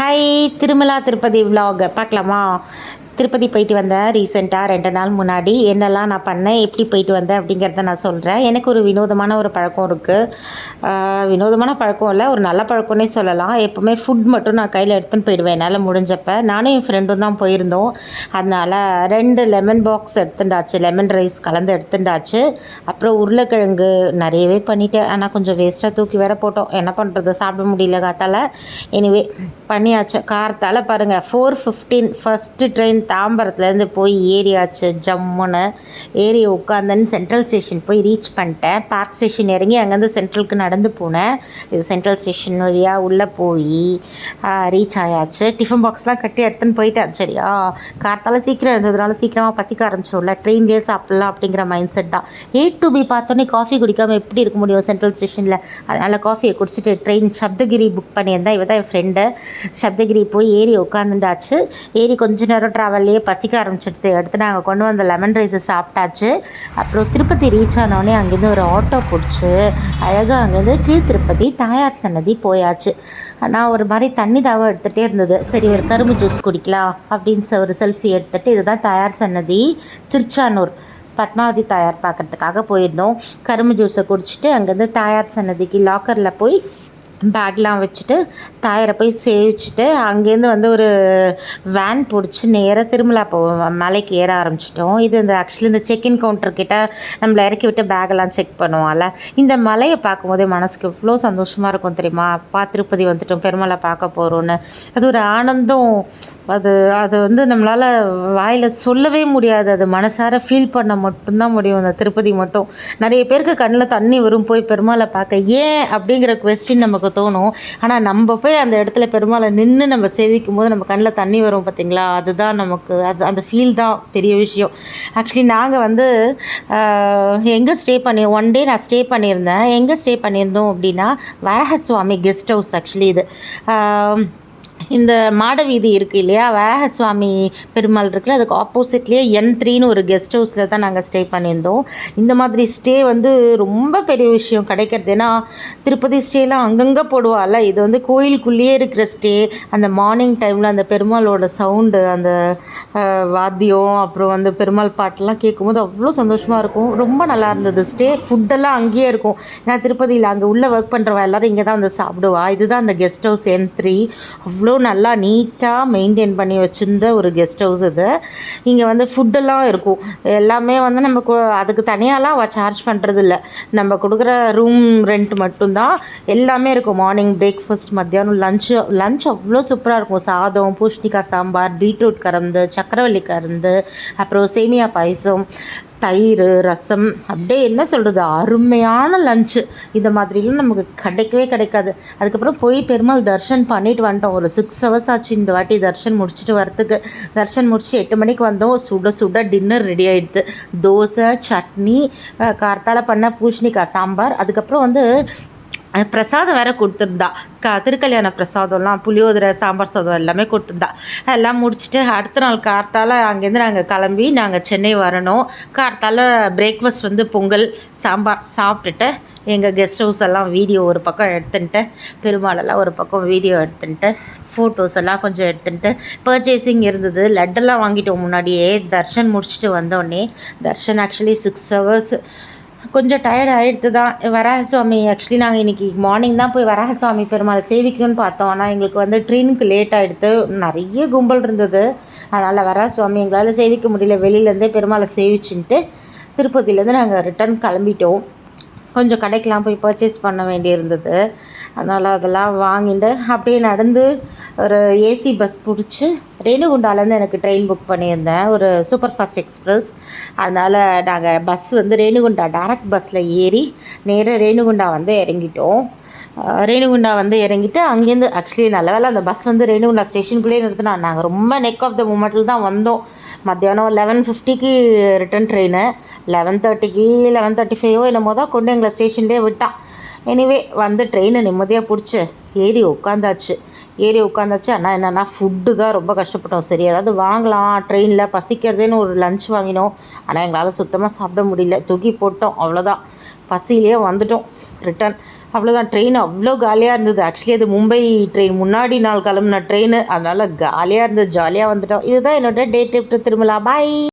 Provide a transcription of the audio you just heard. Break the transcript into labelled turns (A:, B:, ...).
A: Hi, Tirumala Tirupati vlog பார்க்கலாமா? திருப்பதி போயிட்டு வந்தேன் ரீசெண்டாக 2 நாள் முன்னாடி. என்னெல்லாம் நான் பண்ணேன், எப்படி போயிட்டு வந்தேன் அப்படிங்கிறத நான் சொல்கிறேன். எனக்கு ஒரு வினோதமான ஒரு பழக்கம் இருக்குது. வினோதமான பழக்கம் இல்லை, ஒரு நல்ல பழக்கம்னே சொல்லலாம். எப்போவுமே ஃபுட் மட்டும் நான் கையில் எடுத்துன்னு போயிடுவேன் என்னால் முடிஞ்சப்போ. நானும் என் ஃப்ரெண்டும் தான் போயிருந்தோம். அதனால் 2 லெமன் பாக்ஸ் எடுத்துட்டாச்சு, லெமன் ரைஸ் கலந்து எடுத்துட்டாச்சு. அப்புறம் உருளைக்கிழங்கு நிறையவே பண்ணிட்டேன், ஆனால் கொஞ்சம் வேஸ்ட்டாக தூக்கி வேற போட்டோம். என்ன பண்ணுறது, சாப்பிட முடியல காத்தால். எனிவே பண்ணியாச்சு. காரத்தால் பாருங்கள், 4:15 ஃபஸ்ட்டு ட்ரெயின் தாம்பரத்துலேருந்து போய் ஏறியாச்சு. ஜம்முன்னு ஏறி உட்காந்துன்னு சென்ட்ரல் ஸ்டேஷன் போய் ரீச் பண்ணிட்டேன். பார்க் ஸ்டேஷன் இறங்கி அங்கேருந்து சென்ட்ரலுக்கு நடந்து போனேன். இது சென்ட்ரல் ஸ்டேஷன் வழியாக உள்ளே போய் ரீச் ஆயாச்சு. டிஃபன் பாக்ஸ்லாம் கட்டி எடுத்துன்னு போயிட்டேன். சரியா, காரத்தால் சீக்கிரம் இருந்ததுனால சீக்கிரமாக பசிக்க ஆரம்பிச்சிடும்ல, ட்ரெயின்லேயே சாப்பிட்லாம் அப்படிங்கிற மைண்ட் செட் தான். A to B பார்த்தோன்னே காஃபி குடிக்காமல் எப்படி இருக்க முடியும் சென்ட்ரல் ஸ்டேஷனில்? அதனால் காஃபியை குடிச்சிட்டு ட்ரெயின் சப்தகிரி புக் பண்ணியிருந்தேன். இவ தான் என் ஃப்ரெண்டு. சப்தகிரி போய் ஏறி உட்காந்துட்டாச்சு. ஏறி கொஞ்ச நேரம் ட்ராவல்லையே பசிக்க ஆரம்பிச்சிடுது. அடுத்து நாங்கள் கொண்டு வந்த லெமன் ரைஸை சாப்பிட்டாச்சு. அப்புறம் திருப்பதி ரீச் ஆனோடனே அங்கேருந்து ஒரு ஆட்டோ பிடிச்சி அழகாக அங்கேருந்து கீழ் திருப்பதி தாயார் சன்னதி போயாச்சு. நான் ஒரு மாதிரி தண்ணி தாகம் எடுத்துகிட்டே இருந்தது. சரி, ஒரு கரும்பு ஜூஸ் குடிக்கலாம் அப்படின்னு ஒரு செல்ஃபி எடுத்துகிட்டு, இதுதான் தாயார் சன்னதி, திருச்சானூர், பத்மாவதி தாயார் பார்க்குறதுக்காக போயிருந்தோம். கரும்பு ஜூஸை குடிச்சிட்டு அங்கேருந்து தாயார் சன்னதிக்கு லாக்கரில் போய் பேக்லாம் வச்சுட்டு தாயாரை போய் சேவிச்சுட்டு அங்கேருந்து வந்து ஒரு வேன் பிடிச்சி நேராக திருமலா மலைக்கு ஏற ஆரம்பிச்சிட்டோம். இது ஆக்சுவலி இந்த செக்இன் கவுண்டர்கிட்ட நம்மளை இறக்கி விட்டு பேக்கெல்லாம் செக் பண்ணுவோம்ல. இந்த மலையை பார்க்கும்போதே மனசுக்கு எவ்வளோ சந்தோஷமாக இருக்கும் தெரியுமா? திருப்பதி வந்துட்டோம், பெருமலை பார்க்க போகிறோன்னு. அது ஒரு ஆனந்தம். அது அது வந்து நம்மளால் வாயில் சொல்லவே முடியாது. அது மனசார ஃபீல் பண்ண மட்டும்தான் முடியும் அந்த திருப்பதி மட்டும். நிறைய பேருக்கு கண்ணில் தண்ணி வரும் போய் பெருமாளை பார்க்க. ஏன் அப்படிங்கிற கொஸ்டின் நமக்கு தோணும். ஆனால் நம்ம போய் அந்த இடத்துல பெருமாளை நின்று நம்ம சேவிக்கும் போது நம்ம கண்ணில் தண்ணி வரும் பார்த்தீங்களா? அதுதான் நமக்கு அந்த ஃபீல் தான் பெரிய விஷயம். ஆக்சுவலி நாங்கள் வந்து எங்கே ஒன் டே நான் ஸ்டே பண்ணியிருந்தேன். எங்கே ஸ்டே பண்ணியிருந்தோம் அப்படின்னா, வரஹசுவாமி கெஸ்ட் ஹவுஸ். ஆக்சுவலி இது இந்த மாடவீதி இருக்குது இல்லையா, வரஹசுவாமி பெருமாள் இருக்குல்ல, அதுக்கு ஆப்போசிட்லேயே N3ன்னு ஒரு கெஸ்ட் ஹவுஸில் தான் நாங்கள் ஸ்டே பண்ணியிருந்தோம். இந்த மாதிரி ஸ்டே வந்து ரொம்ப பெரிய விஷயம் கிடைக்கிறது. ஏன்னா திருப்பதி ஸ்டேலாம் அங்கங்கே போடுவாள், இது வந்து கோயிலுக்குள்ளேயே இருக்கிற ஸ்டே. அந்த மார்னிங் டைமில் அந்த பெருமாளோட சவுண்டு, அந்த வாத்தியம், அப்புறம் வந்து பெருமாள் பாட்டெல்லாம் கேட்கும்போது அவ்வளோ சந்தோஷமாக இருக்கும். ரொம்ப நல்லா இருந்தது ஸ்டே. ஃபுட்டெல்லாம் அங்கேயே இருக்கும். ஏன்னா திருப்பதியில் அங்கே உள்ளே ஒர்க் பண்ணுறவா எல்லோரும் இங்கே தான் வந்து சாப்பிடுவா. இதுதான் அந்த கெஸ்ட் ஹவுஸ் N3. அவ்வளோ நல்லா நீட்டாக மெயின்டைன் பண்ணி வச்சுருந்த ஒரு கெஸ்ட் ஹவுஸ் இது. இங்கே வந்து ஃபுட்டெல்லாம் இருக்கும். எல்லாமே வந்து நம்ம அதுக்கு தனியாலாம் சார்ஜ் பண்ணுறதில்ல. நம்ம கொடுக்குற ரூம் ரெண்ட் மட்டும்தான். எல்லாமே இருக்கும். மார்னிங் பிரேக்ஃபாஸ்ட், மத்தியானம் லஞ்ச் அவ்வளோ சூப்பராக இருக்கும். சாதம், பூஷ்ணிக்காய் சாம்பார், பீட்ரூட் கறந்து, சக்கரவள்ளி கறந்து, அப்புறம் சேமியா பாயசம், தயிர், ரசம், அப்படியே என்ன சொல்கிறது, அருமையான லஞ்சு. இந்த மாதிரிலாம் நமக்கு கிடைக்காது. அதுக்கப்புறம் போய் பெருமாள் தர்ஷன் பண்ணிட்டு வந்துட்டோம். ஒரு 6 hours ஆச்சு இந்த வாட்டி தர்ஷன் முடிச்சுட்டு வரத்துக்கு. தர்ஷன் முடிச்சு 8 மணிக்கு வந்தோம். சுட டின்னர் ரெடி ஆகிடுது. தோசை, சட்னி, கார்த்தால பண்ண பூஷ்ணிக்காய் சாம்பார், அதுக்கப்புறம் வந்து பிரசாதம் வேறு கொடுத்துருந்தா. திருக்கல்யாண பிரசாதம்லாம், புளியோதரை, சாம்பார் சாதம் எல்லாமே கொடுத்துருந்தா. எல்லாம் முடிச்சுட்டு அடுத்த நாள் கார்த்தால் அங்கேருந்து நாங்கள் கிளம்பி நாங்கள் சென்னை வரணும். கார்த்தால் பிரேக்ஃபாஸ்ட் வந்து பொங்கல், சாம்பார் சாப்பிட்டுட்டு எங்கள் கெஸ்ட் ஹவுஸ் எல்லாம் வீடியோ ஒரு பக்கம் எடுத்துன்ட்டு, பெருமாளெல்லாம் ஒரு பக்கம் வீடியோ எடுத்துன்ட்டு, ஃபோட்டோஸ் எல்லாம் கொஞ்சம் எடுத்துன்ட்டு, பர்ச்சேசிங் இருந்தது. லட்டெல்லாம் வாங்கிட்டோம் முன்னாடியே. தர்ஷன் முடிச்சுட்டு வந்தோடனே. Darshan actually 6 hours. கொஞ்சம் டயர்ட் ஆகிடுது தான். வரஹசுவாமி ஆக்சுவலி நாங்கள் இன்றைக்கி மார்னிங் தான் போய் வரஹசுவாமி பெருமாளை சேவிக்கணும்னு பார்த்தோம். ஆனால் எங்களுக்கு வந்து ட்ரெயினுக்கு லேட் ஆகிடுது. நிறைய கும்பல் இருந்தது. அதனால் வரஹசுவாமி எங்களால் சேவிக்க முடியல. வெளியிலேருந்தே பெருமாளை சேவிச்சுன்ட்டு திருப்பதியிலேருந்து நாங்கள் ரிட்டர்ன் கிளம்பிட்டோம். கொஞ்சம் கடைக்கெலாம் போய் பர்ச்சேஸ் பண்ண வேண்டியிருந்தது. அதனால் அதெல்லாம் வாங்கிட்டு அப்படியே நடந்து ஒரு ஏசி பஸ் பிடிச்சி ரேணுகுண்டாலேருந்து எனக்கு ட்ரெயின் புக் பண்ணியிருந்தேன், ஒரு சூப்பர் ஃபாஸ்ட் எக்ஸ்ப்ரெஸ். அதனால் நாங்கள் பஸ் வந்து ரேணுகுண்டா டைரக்ட் பஸ்ஸில் ஏறி நேராக ரேணுகுண்டா வந்து இறங்கிட்டோம். ரேணுகுண்டா வந்து இறங்கிட்டு அங்கேருந்து ஆக்சுவலி நல்ல வேலை அந்த பஸ் வந்து ரேணுகுண்டா ஸ்டேஷனுக்குள்ளேயே நிறுத்தினா. நாங்கள் ரொம்ப நெக் ஆஃப் த மூமெண்ட்டில் தான் வந்தோம். மத்தியானம் 11:50க்கு ரிட்டன் ட்ரெயின், 11:30க்கு 11:35 என்னமோ தான் கொண்டு எங்களை ஸ்டேஷன்லேயே விட்டான். எனிவே வந்து ட்ரெயினை நிம்மதியாக பிடிச்சி ஏறி உட்காந்தாச்சு. ஆனால் என்னென்னா ஃபுட்டு தான் ரொம்ப கஷ்டப்பட்டோம். சரி ஏதாவது வாங்கலாம் ட்ரெயினில், பசிக்கிறதேன்னு ஒரு லஞ்ச் வாங்கினோம். ஆனால் எங்களால் சுத்தமாக சாப்பிட முடியல, தூக்கி போட்டோம். அவ்வளோதான், பசியிலே வந்துட்டோம் ரிட்டன். அவ்வளோதான். ட்ரெயின் அவ்வளோ காலியாக இருந்தது. ஆக்சுவலி அது மும்பை ட்ரெயின், முன்னாடி நாள் கிளம்புன ட்ரெயின், அதனால் காலியாக இருந்தது. ஜாலியாக வந்துட்டோம். இதுதான் என்னோடய day trip to Tirumala. Bye.